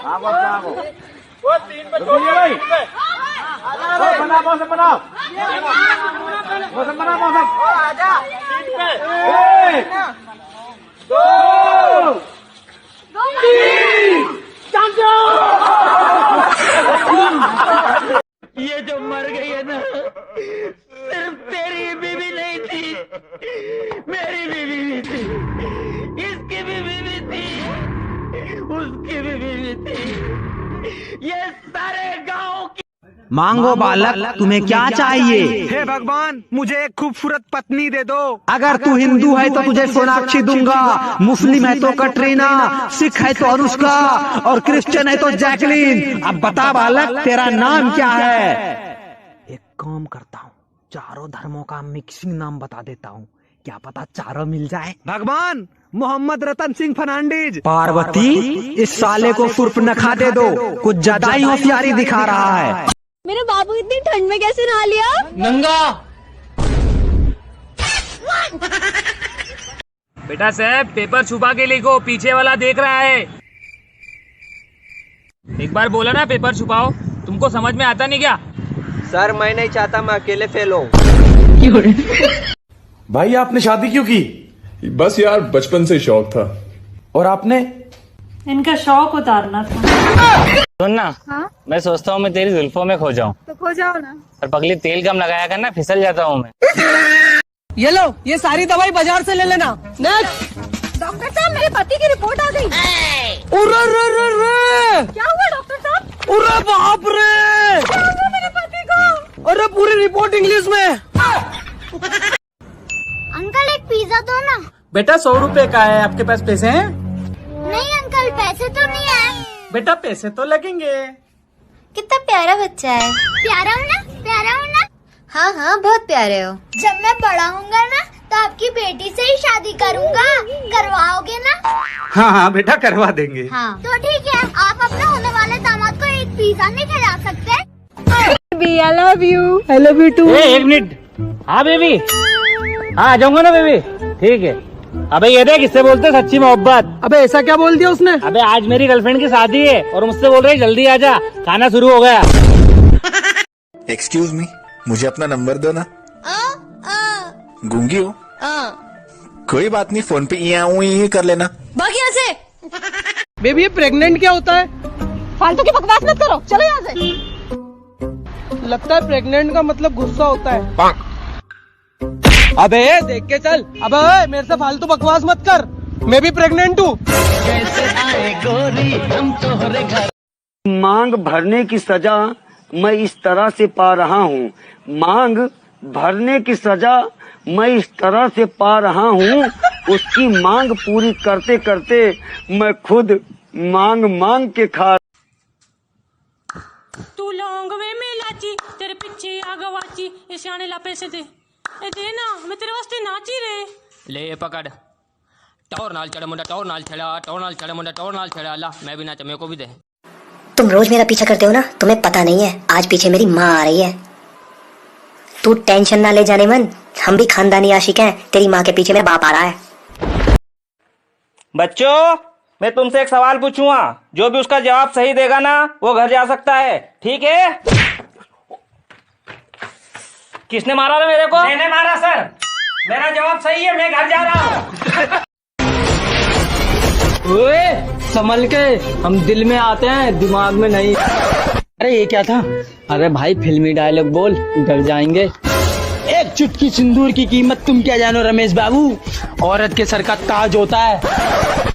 वो 3 पे छोड़िए भाई। बना मौसम बनाओ, मौसम बना मौसम। आजा 3 पे 1 2 3 ये जो मर गई है ना, सिर्फ तेरी बीवी नहीं थी, मेरी बीवी भी थी, इसकी बीवी भी थी, उसकी बीवी भी थी, ये सारे गांव की। मांगो बालक, तुम्हें क्या चाहिए? हे भगवान, मुझे एक खूबसूरत पत्नी दे दो। अगर तू हिंदू है तो तुझे सोनाक्षी दूंगा, मुस्लिम है तो कटरीना, सिख है तो अनुष्का और क्रिश्चियन है तो जैकलीन। अब बता बालक, तेरा नाम क्या है? एक काम करता हूँ, चारों धर्मों का मिक्सिंग नाम बता देता हूँ, क्या पता चारों मिल जाए। भगवान, मोहम्मद रतन सिंह फर्नांडीज। पार्वती, इस साले को सुर्फ नखा दे दो, कुछ ज्यादा ही होशियारी दिखा रहा है। मेरे बाबू इतनी ठंड में कैसे नहा लिया? नंगा। बेटा साहब, पेपर छुपा के लिखो, पीछे वाला देख रहा है। एक बार बोला ना पेपर छुपाओ, तुमको समझ में आता नहीं क्या? सर, मैं नहीं चाहता मैं अकेले फेल हूँ। भाई आपने शादी क्यों की? बस यार, बचपन से शौक था। और आपने? इनका शौक उतारना था। सुनना, हाँ? मैं सोचता हूँ मैं तेरी जुल्फों में खो जाऊँ। तो खो जाओ ना। और पगली तेल कम लगाया करना, फिसल जाता हूँ मैं। ये लो, ये सारी दवाई बाजार से ले लेना। नेक्स्ट। डॉक्टर साहब, मेरे पति की रिपोर्ट आ गई। क्या हुआ डॉक्टर साहब? अरे बाप रे, क्या हुआ मेरे पति को? अरे पूरी रिपोर्ट इंग्लिश में। अंकल एक पिज्जा दो ना। बेटा 100 रुपए का है, आपके पास पैसे हैं? नहीं अंकल, पैसे तो नहीं है। बेटा पैसे तो लगेंगे। कितना प्यारा बच्चा है। प्यारा हूँ ना, प्यारा हूँ ना। हाँ हाँ, बहुत प्यारे हो। जब मैं बड़ा होऊंगा ना, तो आपकी बेटी से ही शादी करूँगा। करवाओगे ना? हाँ हाँ बेटा, करवा देंगे। हाँ तो ठीक है, आप अपने होने वाले दामाद को एक पिज्जा नहीं खिला सकते? I love you. I love you too. एक मिनट। हाँ बेबी, हाँ आ जाऊंगा ना बेबी, ठीक है। अबे ये देख, इससे बोलते सच्ची मोहब्बत। अबे ऐसा क्या बोल दिया उसने? अबे आज मेरी गर्लफ्रेंड की शादी है और मुझसे बोल रही जल्दी आजा, खाना शुरू हो गया। एक्सक्यूज मी, मुझे अपना नंबर दो ना। गूंगी हो? कोई बात नहीं, फोन पे ये कर लेना। भाग यहाँ से। बेबी, ये प्रेग्नेंट क्या होता है? फालतू की बकवास मत करो, चलो यहाँ से। लगता है प्रेग्नेंट का मतलब गुस्सा होता है। अबे देख के चल। अबे मेरे से फालतू बकवास मत कर, मैं भी प्रेग्नेंट हूँ। मांग भरने की सजा मैं इस तरह से पा रहा हूँ, मांग भरने की सजा मैं इस तरह से पा रहा हूँ, उसकी मांग पूरी करते करते मैं खुद मांग मांग के खा। तू लौंग वे मिलाची, तेरे पीछे आ गवाची, ये सियाने ला पैसे दे, ए दे ना, मैं तेरे वास्ते नाची रे। ले पकड़, टौर नाल चढ़ा मुंडा, टौर नाल चढ़ा, टौर नाल चढ़ा मुंडा, टौर नाल चढ़ा। ला मैं भी नाचा, मेरे को भी दे। तुम रोज मेरा पीछा करते हो ना, तुम्हें पता नहीं है आज पीछे मेरी माँ आ रही है। तू टेंशन ना ले जाने मन, हम भी खानदानी आशिक हैं, तेरी माँ के पीछे मेरा बाप आ रहा है। बच्चों, मैं तुमसे एक सवाल पूछूंगा, जो भी उसका जवाब सही देगा ना, वो घर जा सकता है, ठीक है? किसने मारा था मेरे को? मैंने मारा सर, मेरा जवाब सही है, मैं घर जा रहा हूँ। ओए संभल के, हम दिल में आते हैं, दिमाग में नहीं। अरे ये क्या था? अरे भाई फिल्मी डायलॉग बोल, डर जाएंगे। एक चुटकी सिंदूर की कीमत तुम क्या जानो रमेश बाबू, औरत के सर का ताज होता है।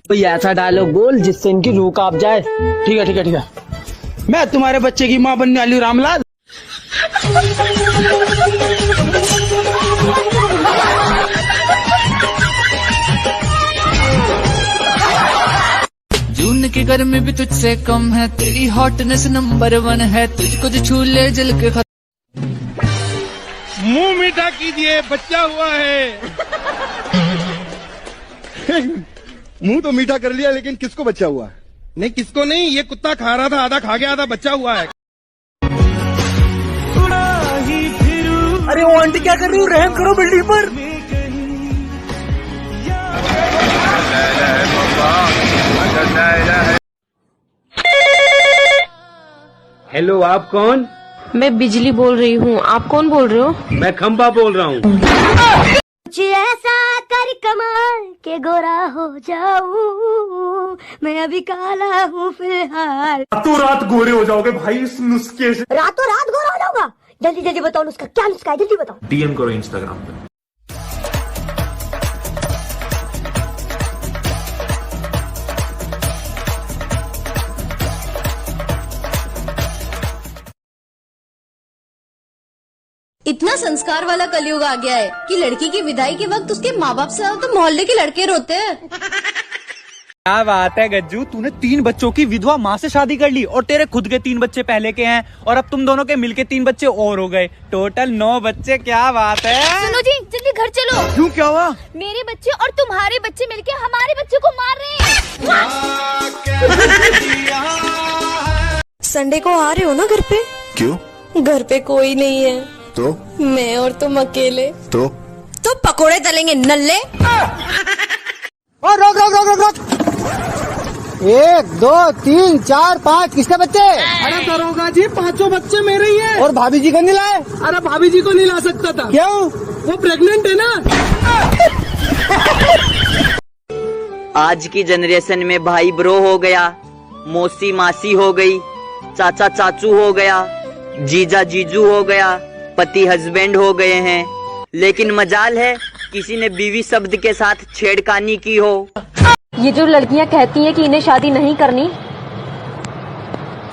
कोई ऐसा डायलॉग बोल जिससे इनकी रूह कांप जाए। ठीक है ठीक है ठीक है, मैं तुम्हारे बच्चे की माँ बनने वाली हूँ रामलाल। जून की गर्मी भी तुझसे कम है, तेरी हॉटनेस नंबर 1 है, तुझको जो छू ले जल के मुंह मीठा कीजिए, बच्चा हुआ है। मुंह तो मीठा कर लिया, लेकिन किसको बच्चा हुआ? नहीं किसको नहीं, ये कुत्ता खा रहा था, आधा खा गया, आधा बच्चा हुआ है। अरे वो आंटी क्या कर रही हूँ, रहम करो बिल्डिंग पर। हेलो, आप कौन? मैं बिजली बोल रही हूँ, आप कौन बोल रहे हो? मैं खंबा बोल रहा हूँ। कुछ ऐसा कर कमाल के गोरा हो जाऊं, मैं अभी काला हूँ फिलहाल। रातों रात गोरे हो जाओगे भाई इस नुस्खे से। रातों रात गोरा हो जाऊंगा? जल्दी जल्दी बताओ नुस्खा, क्या नुस्खा है, जल्दी बताओ। डीएम करो इंस्टाग्राम पे। इतना संस्कार वाला कलयुग आ गया है कि लड़की की विदाई के वक्त उसके माँ बाप से तो मोहल्ले के लड़के रोते हैं। क्या बात है गज्जू, तूने 3 बच्चों की विधवा माँ से शादी कर ली और तेरे खुद के 3 बच्चे पहले के हैं और अब तुम दोनों के मिलके 3 बच्चे और हो गए, टोटल 9 बच्चे। क्या बात है। सुनो जी, जल्दी घर चलो। क्यों, क्या हुआ? मेरे बच्चे और तुम्हारे बच्चे मिलके हमारे बच्चे को मार रहे हैं। संडे को आ रहे हो ना घर पे? क्यों? घर पे कोई नहीं है तो मैं और तुम अकेले, तो पकोड़े तलेंगे नल्ले। और रोक रोक रोक रोक रोक। 1 2 3 4 5 किसके बच्चे? अरे दरोगा जी, 5 बच्चे मेरे ही हैं। और भाभी जी को नहीं लाए? अरे भाभी जी को नहीं ला सकता था। क्यों? वो प्रेग्नेंट है ना। आज की जनरेशन में भाई ब्रो हो गया, मौसी मासी हो गई, चाचा चाचू हो गया, जीजा जीजू हो गया, पति हस्बैंड हो गए हैं, लेकिन मजाल है किसी ने बीवी शब्द के साथ छेड़खानी की हो। ये जो लड़कियाँ कहती हैं कि इन्हें शादी नहीं करनी,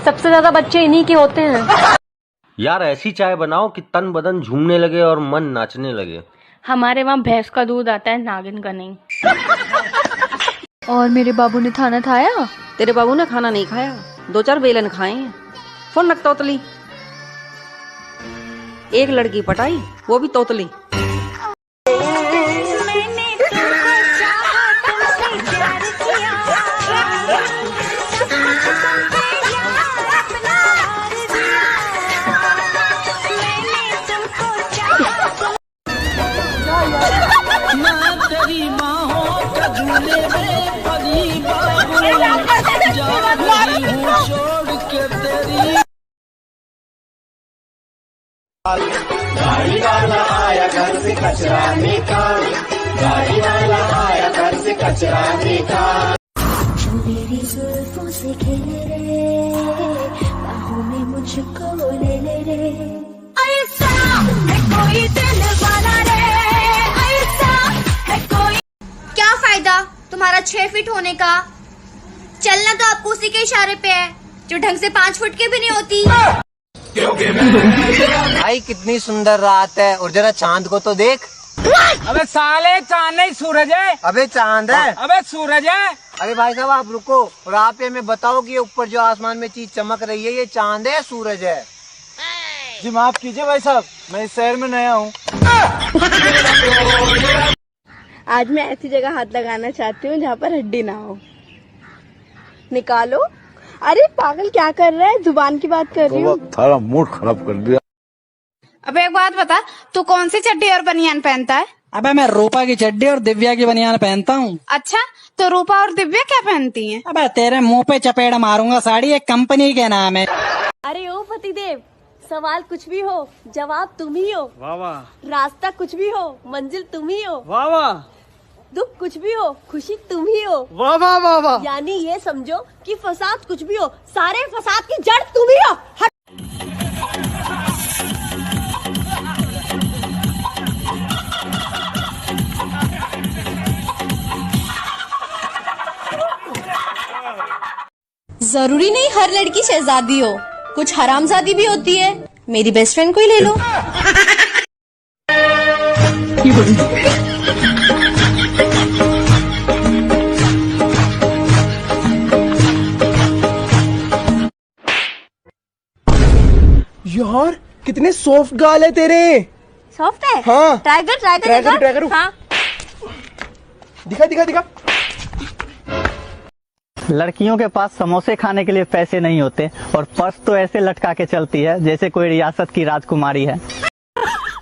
सबसे ज्यादा बच्चे इन्हीं के होते हैं। यार ऐसी चाय बनाओ कि तन बदन झूमने लगे और मन नाचने लगे। हमारे वहाँ भैंस का दूध आता है, नागिन का नहीं। और मेरे बाबू ने खाना खाया? तेरे बाबू ने खाना नहीं खाया, 2-4 बेलन खाए हैं। फोन रख तोतली। एक लड़की पटाई, वो भी तोतली। गाड़ी वाला आया घर से कचरा निकाल, गाड़ी वाला आया घर से कचरा निकाल। मेरी जुल्फों से खेले रे, बाहों में मुझको ले ले रे। ऐसा है कोई दिल वाला रे, ऐसा है कोई। क्या फायदा तुम्हारा 6 फीट होने का? चलना तो आपको उसी के इशारे पे है जो ढंग से 5 फुट की भी नहीं होती। भाई कितनी सुंदर रात है, और जरा चांद को तो देख। अबे साले, चांद नहीं सूरज है। अबे चांद है। अबे सूरज है। अरे भाई साहब आप रुको और आप ये हमें बताओ कि ये ऊपर जो आसमान में चीज चमक रही है, ये चांद है सूरज है? जी माफ कीजिए भाई साहब, मैं इस शहर में नया हूँ। आज मैं ऐसी जगह हाथ लगाना चाहती हूँ जहाँ पर हड्डी ना हो। निकालो। अरे पागल क्या कर रहा है, जुबान की बात कर रही हूँ। थारा मूड खराब कर दिया। अब एक बात बता, तू कौन सी चड्डी और बनियान पहनता है? अबे मैं रूपा की चड्डी और दिव्या की बनियान पहनता हूँ। अच्छा, तो रूपा और दिव्या क्या पहनती हैं? अबे तेरे मुंह पे चपेट मारूंगा, साड़ी एक कंपनी के नाम है। अरे ओ पतिदेव, सवाल कुछ भी हो जवाब तुम ही हो। वाह वाह। रास्ता कुछ भी हो मंजिल तुम ही हो। वाह वाह। दुख कुछ भी हो खुशी तुम ही हो। वाह वाह वाह वाह। यानी ये समझो कि फसाद कुछ भी हो, सारे फसाद की जड़ तुम ही हो। जरूरी नहीं हर लड़की शहजादी हो, कुछ हरामजादी भी होती है। मेरी बेस्ट फ्रेंड को ही ले लो। यार कितने सॉफ्ट गाल है तेरे। सॉफ्ट है? हाँ। ट्राई कर। हाँ। दिखा दिखा दिखा। लड़कियों के पास समोसे खाने के लिए पैसे नहीं होते और पर्स तो ऐसे लटका के चलती है जैसे कोई रियासत की राजकुमारी है।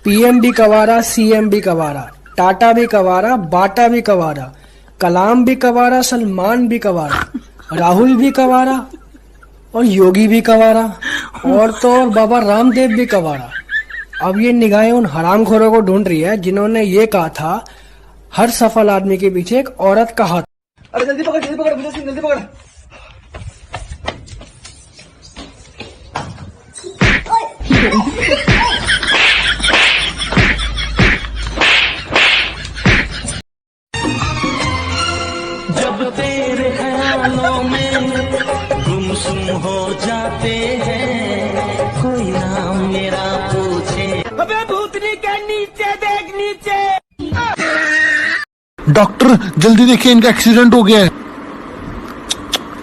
पीएम भी कवारा, सीएम भी कवारा, टाटा भी कवारा, बाटा भी कवारा, कलाम भी कवारा, सलमान भी कवारा, राहुल भी कवारा और योगी भी कवारा। और तो और बाबा रामदेव भी कबाड़ा। अब ये निगाहें उन हरामखोरों को ढूंढ रही है जिन्होंने ये कहा था हर सफल आदमी के पीछे एक औरत का हाथ। अरे जल्दी पकड़ मुझे, जल्दी पकड़। जब तेरे ख्यालों में गुमसुम हो जाते हैं, कोई नाम मेरा पूछे। अबे भूतनी के नीचे देख, नीचे। डॉक्टर जल्दी देखिए, इनका एक्सीडेंट हो गया है।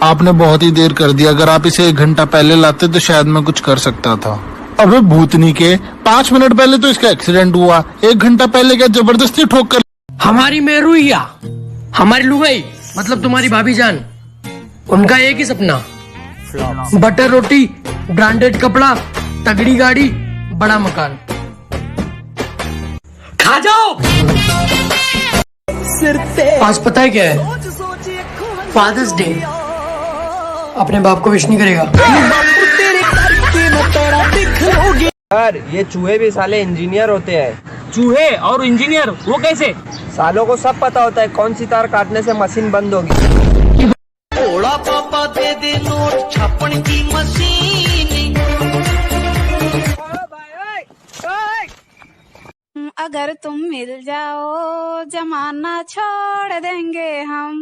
आपने बहुत ही देर कर दिया, अगर आप इसे 1 घंटा पहले लाते तो शायद मैं कुछ कर सकता था। अबे भूतनी के, 5 मिनट पहले तो इसका एक्सीडेंट हुआ, 1 घंटा पहले क्या जबरदस्ती ठोक कर। हमारी मेरुइया, हमारी लुगाई मतलब तुम्हारी भाभी जान, उनका एक ही सपना, बटर रोटी, ब्रांडेड कपड़ा, तगड़ी गाड़ी, बड़ा मकान। खा जाओ। आज पता है क्या है? Father's Day. अपने बाप को विश नहीं करेगा। सर ये चूहे भी साले इंजीनियर होते हैं। चूहे और इंजीनियर वो कैसे? सालों को सब पता होता है कौन सी तार काटने से मशीन बंद होगी। ओड़ा पापा दे दे नोट छापन की मशीन। अगर तुम मिल जाओ जमाना छोड़ देंगे हम।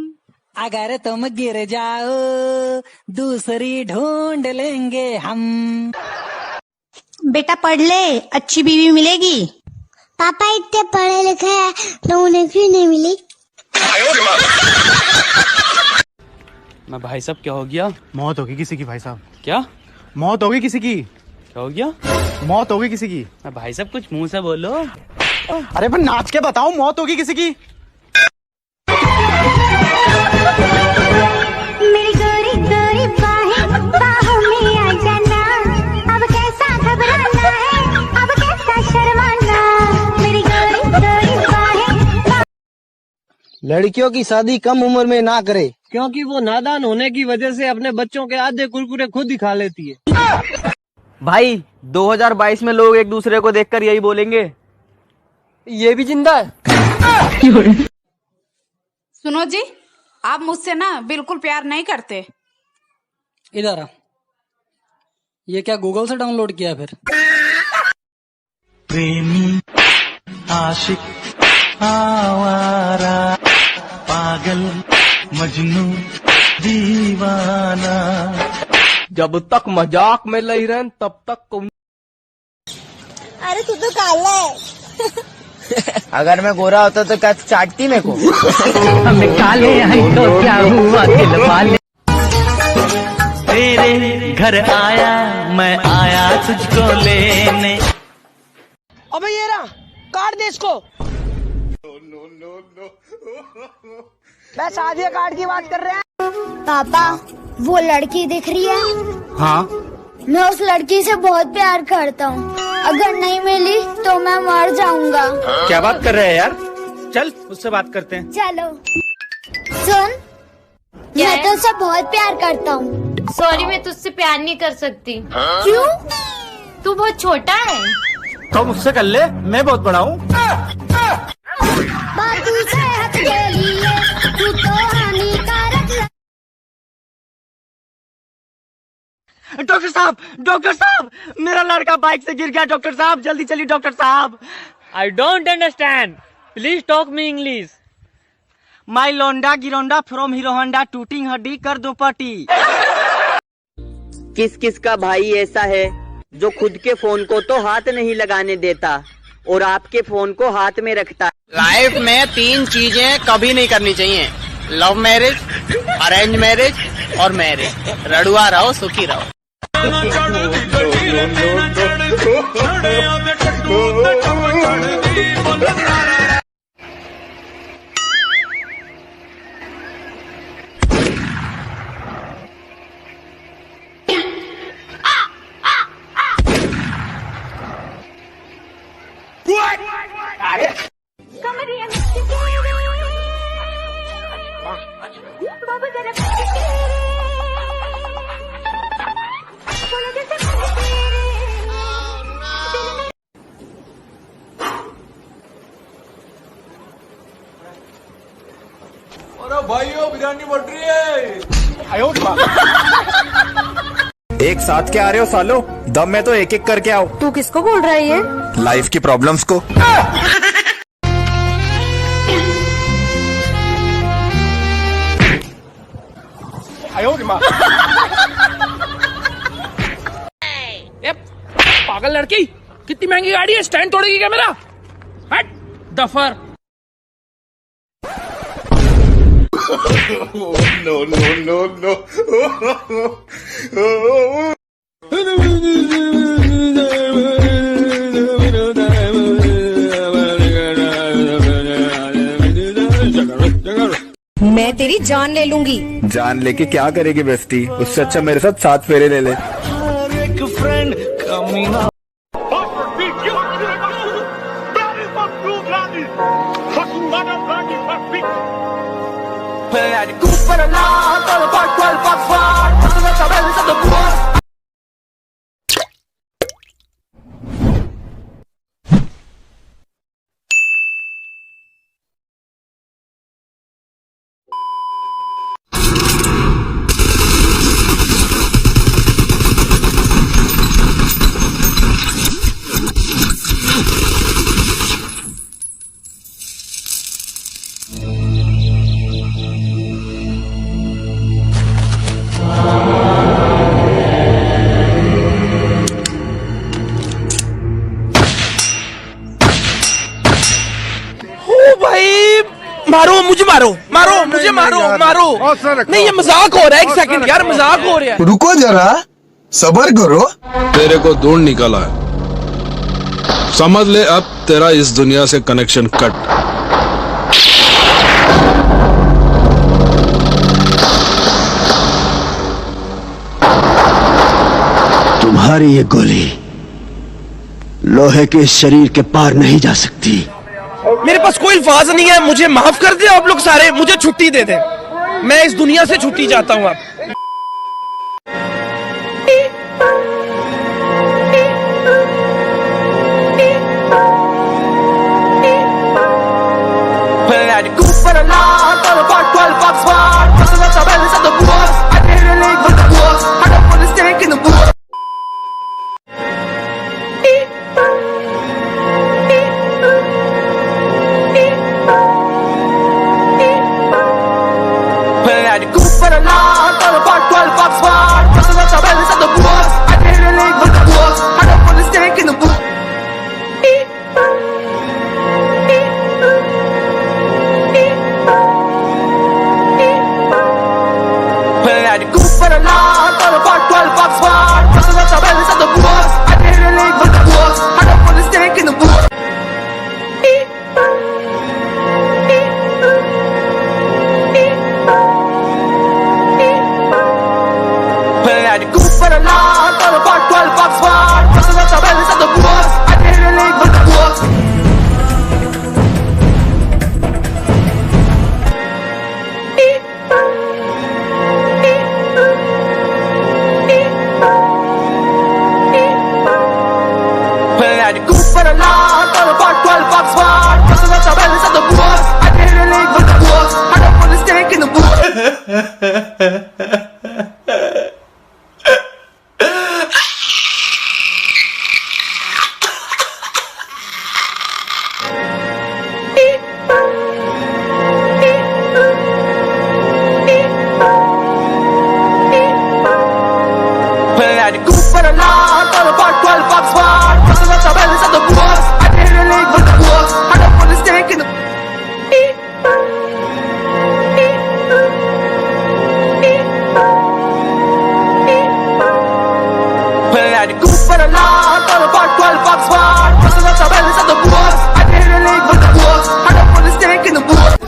अगर तुम गिर जाओ दूसरी ढूंढ लेंगे हम। बेटा पढ़ ले, अच्छी बीवी मिलेगी। पापा इतने पढ़े लिखे हैं तो उन्हें क्यों नहीं मिली? मैं भाई साहब क्या हो गया? मौत होगी किसी की भाई साहब। क्या मौत होगी किसी की? क्या हो गया? मौत होगी किसी की। मैं भाई साहब कुछ मुंह से बोलो। अरे पर नाच के बताओ, मौत होगी किसी की। मेरी गोरी गोरी बाहें बाहों में आ जाना, अब कैसा घबराना है, अब कैसा शर्माना। मेरी गोरी गोरी बाहें। लड़कियों की शादी कम उम्र में ना करे, क्योंकि वो नादान होने की वजह से अपने बच्चों के आधे कुरकुरे खुद ही खा लेती है। भाई 2022 में लोग एक दूसरे को देखकर यही बोलेंगे, ये भी जिंदा है। सुनो जी, आप मुझसे ना बिल्कुल प्यार नहीं करते। इधर आ। ये क्या गूगल से डाउनलोड किया फिर? प्रेमी आशिक आवारा पागल मजनू दीवाना। जब तक मजाक में लई रहन तब तक कौन। अरे तू तो काला है। अगर मैं गोरा होता तो क्या चाटती मेरे को? हमें काले हैं तो क्या हुआ दिल वाले। तेरे घर आया मैं आया तुझको लेने। अबे ये रहा, काट दे इसको। मैं शादी कार्ड की बात कर रहे हैं। पापा वो लड़की दिख रही है? हाँ मैं उस लड़की से बहुत प्यार करता हूँ, अगर नहीं मिली तो मैं मर जाऊंगा। क्या बात कर रहे हैं यार, चल उससे बात करते हैं। चलो। सुन, मैं तो उससे बहुत प्यार करता हूँ। सॉरी मैं तुझसे प्यार नहीं कर सकती। क्यों? तू बहुत छोटा है। तो मुझसे कर ले, मैं बहुत बड़ा हूँ। बातों से हट के लिए तू तो हानिकारक है। डॉक्टर साहब मेरा लड़का बाइक से गिर गया। डॉक्टर साहब जल्दी चलिए। डॉक्टर साहब I don't understand, please talk me English. My लोंडा गिरोंडा फ्रॉम हीरो होंडा टूटिंग हड्डी कर दो पटी। किस किस का भाई ऐसा है जो खुद के फोन को तो हाथ नहीं लगाने देता और आपके फोन को हाथ में रखता है। लाइफ में 3 चीजें कभी नहीं करनी चाहिए, लव मैरिज, अरेंज मैरिज और मैरिज। रड़ुआ रहो सुखी रहो। कमरिया एक साथ क्या आ रहे हो सालो? दम में तो एक एक करके आओ। तू किसको बोल रहा है ये? लाइफ की प्रॉब्लम्स को। पागल लड़की, कितनी महंगी गाड़ी है, स्टैंड तोड़ेगी क्या मेरा? हट दफर। No, no, no, no. मैं तेरी जान ले लूंगी। जान लेके क्या करेगी बेस्टी? उससे अच्छा मेरे साथ 7 फेरे ले ले। मारो मुझे, मारो मुझे, मारो। नहीं ये मजाक हो रहा है, एक सेकंड यार, मजाक हो रहा है। रुको जरा, सबर करो। तेरे को ढूंढ निकाला है, समझ ले अब तेरा इस दुनिया से कनेक्शन कट। तुम्हारी ये गोली लोहे के शरीर के पार नहीं जा सकती। मेरे पास कोई अल्फाज नहीं है, मुझे माफ कर दे आप लोग सारे, मुझे छुट्टी दे दे, मैं इस दुनिया से छुट्टी चाहता हूँ। आप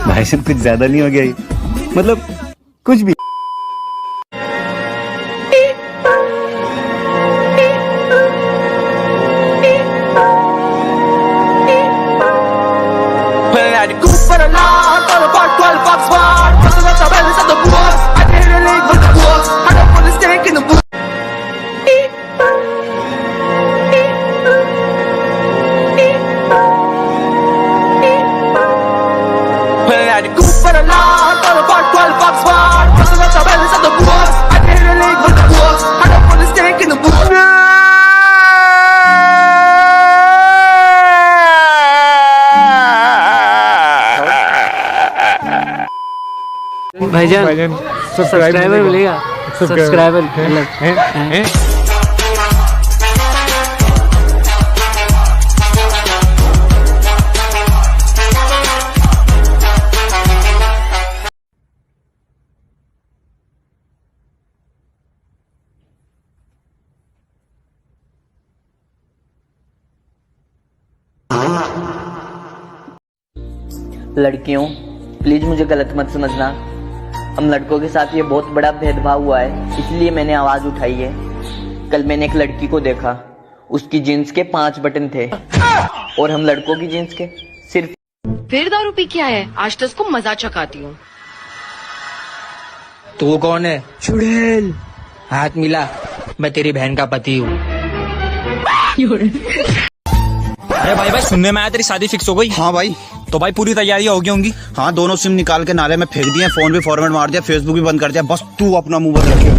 भाई साहब कुछ ज्यादा नहीं हो गया ये? मतलब कुछ भी। Put it at the coop for the law, 12 o'clock, 12 bucks for भाईजान सब्सक्राइबर मिलेगा सब्सक्राइबर लड़कियों प्लीज मुझे गलत मत समझना, हम लड़कों के साथ ये बहुत बड़ा भेदभाव हुआ है, इसलिए मैंने आवाज उठाई है। कल मैंने एक लड़की को देखा, उसकी जीन्स के 5 बटन थे और हम लड़कों की जीन्स के सिर्फ। फिर दारू पी के आया है, आज तो उसको मजा चखाती हूँ। तो वो कौन है? चुड़ैल, हाथ मिला, मैं तेरी बहन का पति हूँ। अरे भाई सुनने में आया तेरी शादी फिक्स हो गई? हाँ भाई। तो भाई पूरी तैयारियां हो गई होंगी? हाँ, दोनों सिम निकाल के नाले में फेंक दिए, फोन भी फॉर्मेट मार दिया, फेसबुक भी बंद कर दिया, बस तू अपना मुंह बंद रखे।